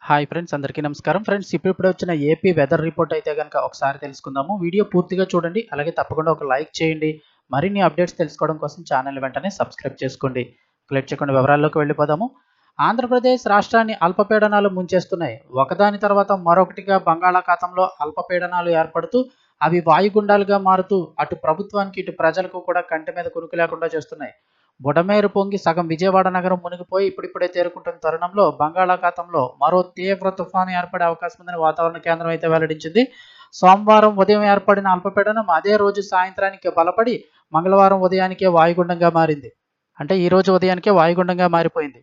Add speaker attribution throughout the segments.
Speaker 1: Hi friends, అందరికీ నమస్కారం. Friends, ఇప్పుడిప్పుడే వచ్చిన ఏపీ వెదర్ రిపోర్ట్ అయితే గనుక ఒకసారి తెలుసుకుందాము. వీడియో పూర్తిగా చూడండి. అలాగే తప్పకుండా ఒక లైక్ చేయండి. మరిన్ని అప్డేట్స్ తెలుసుకోవడం కోసం ఛానల్ వెంటనే సబ్స్క్రైబ్ చేసుకోండి. లేట్ చేయకుండా వివరాల్లోకి వెళ్ళిపోదాము. ఆంధ్రప్రదేశ్ రాష్ట్రాన్ని అల్పపీడనాలు ముంచేస్తున్నాయి. ఒకదాని తర్వాత మరొకటిగా బంగాళాఖాతంలో అల్పపీడనాలు ఏర్పడుతూ అవి వాయుగుండాలుగా మారుతూ అటు ప్రభుత్వానికి ఇటు ప్రజలకు కూడా కంటి మీద కునుకు లేకుండా చేస్తున్నాయి. బుడమేరు పొంగి సగం విజయవాడ నగరం మునిగిపోయి ఇప్పుడిప్పుడే తేరుకుంటున్న తరుణంలో బంగాళాఖాతంలో మరో తీవ్ర తుఫాను ఏర్పడే అవకాశం ఉందని వాతావరణ కేంద్రం అయితే వెల్లడించింది. సోమవారం ఉదయం ఏర్పడిన అల్పపీడనం అదే రోజు సాయంత్రానికి బలపడి మంగళవారం ఉదయానికే వాయుగుండంగా మారింది. అంటే ఈ రోజు ఉదయానికే వాయుగుండంగా మారిపోయింది.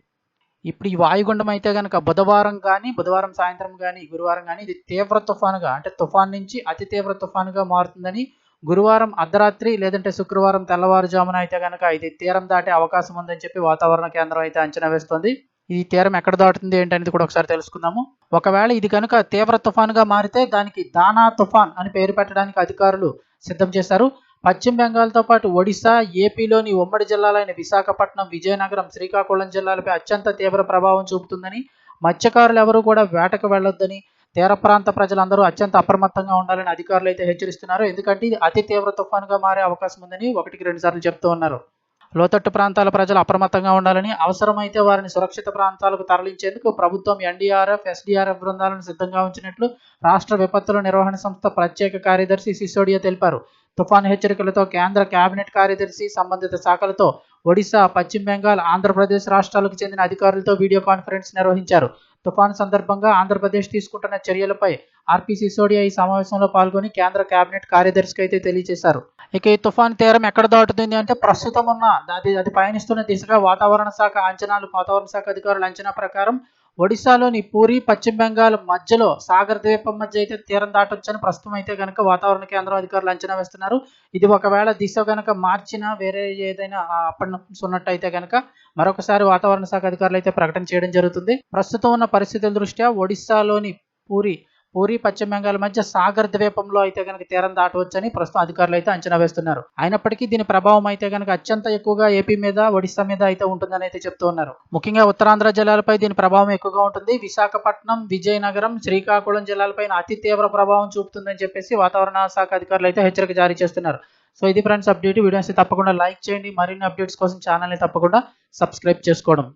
Speaker 1: ఇప్పుడు ఈ వాయుగుండం అయితే గనక బుధవారం సాయంత్రం కానీ గురువారం కానీ ఇది తీవ్ర తుఫానుగా, అంటే తుఫాన్ నుంచి అతి తీవ్ర తుఫానుగా మారుతుందని గురువారం అర్ధరాత్రి లేదంటే శుక్రవారం తెల్లవారుజామున అయితే గనక ఇది తీరం దాటే అవకాశం ఉందని చెప్పి వాతావరణ కేంద్రం అయితే అంచనా వేస్తోంది. ఈ తీరం ఎక్కడ దాటుతుంది ఏంటనేది కూడా ఒకసారి తెలుసుకుందాము. ఒకవేళ ఇది కనుక తీవ్ర తుఫానుగా మారితే దానికి దానా తుఫాన్ అని పేరు పెట్టడానికి అధికారులు సిద్ధం చేశారు. పశ్చిమ బెంగాల్తో పాటు ఒడిశా, ఏపీలోని ఉమ్మడి జిల్లాలైన విశాఖపట్నం, విజయనగరం, శ్రీకాకుళం జిల్లాలపై అత్యంత తీవ్ర ప్రభావం చూపుతుందని, మత్స్యకారులు ఎవరూ కూడా వేటకు వెళ్లొద్దని, తీర ప్రాంత ప్రజలందరూ అత్యంత అప్రమత్తంగా ఉండాలని అధికారులు అయితే హెచ్చరిస్తున్నారు. ఎందుకంటే ఇది అతి తీవ్ర తుఫానుగా మారే అవకాశం ఉందని 1-2 సార్లు చెప్తూ ఉన్నారు. లోతట్టు ప్రాంతాల ప్రజలు అప్రమత్తంగా ఉండాలని, అవసరమైతే వారిని సురక్షిత ప్రాంతాలకు తరలించేందుకు ప్రభుత్వం ఎన్డీఆర్ఎఫ్, ఎస్డీఆర్ఎఫ్ బృందాలను సిద్ధంగా ఉంచినట్లు రాష్ట్ర విపత్తుల నిర్వహణ సంస్థ ప్రత్యేక కార్యదర్శి సిసోడియా తెలిపారు. తుఫాను హెచ్చరికలతో కేంద్ర కేబినెట్ కార్యదర్శి సంబంధిత శాఖలతో ఒడిశా, పశ్చిమ బెంగాల్, ఆంధ్రప్రదేశ్ రాష్ట్రాలకు చెందిన అధికారులతో వీడియో కాన్ఫరెన్స్ నిర్వహించారు. తుఫాను సందర్భంగా ఆంధ్రప్రదేశ్ తీసుకుంటున్న చర్యలపై ఆర్పీ సిసోడియా ఈ సమావేశంలో పాల్గొని కేంద్ర కేబినెట్ కార్యదర్శికి అయితే తెలియజేశారు. ఇక ఈ తుఫాను తీరం ఎక్కడ దాటుతుంది అంటే ప్రస్తుతం ఉన్న అది పయనిస్తున్న దిశగా వాతావరణ శాఖ అధికారుల అంచనా ప్రకారం ఒడిశాలోని పూరి, పశ్చిమ బెంగాల్ మధ్యలో సాగర్ ద్వీపం మధ్య అయితే తీరం దాటొచ్చని ప్రస్తుతం అయితే కనుక వాతావరణ కేంద్రం అధికారులు అంచనా వేస్తున్నారు. ఇది ఒకవేళ దిశ కనుక మార్చినా వేరే ఏదైనా అప్పటినప్పుడు ఉన్నట్టయితే కనుక మరొకసారి వాతావరణ శాఖ అధికారులు అయితే ప్రకటన చేయడం జరుగుతుంది. ప్రస్తుతం ఉన్న పరిస్థితుల దృష్ట్యా ఒడిశాలోని పూరి, పశ్చిమ బెంగాల్ మధ్య సాగర్ ద్వీపంలో అయితే కనుక తీరం దాటవచ్చని ప్రస్తుతం అధికారులు అయితే అంచనా వేస్తున్నారు. అయినప్పటికీ దీని ప్రభావం అయితే కనుక అత్యంత ఎక్కువగా ఏపీ మీద, ఒడిశా మీద అయితే ఉంటుందని అయితే చెప్తూ ఉన్నారు. ముఖ్యంగా ఉత్తరాంధ్ర జిల్లాలపై దీని ప్రభావం ఎక్కువగా ఉంటుంది. విశాఖపట్నం, విజయనగరం, శ్రీకాకుళం జిల్లాలపైన అతి తీవ్ర ప్రభావం చూపుతుందని చెప్పేసి వాతావరణ శాఖ అధికారులు అయితే హెచ్చరిక జారీ చేస్తున్నారు. సో ఇది ఫ్రెండ్స్ అప్డేట్. వీడియోస్ తప్పకుండా లైక్ చేయండి. మరిన్ని అప్డేట్స్ కోసం ఛానల్ని తప్పకుండా సబ్స్క్రైబ్ చేసుకోవడం.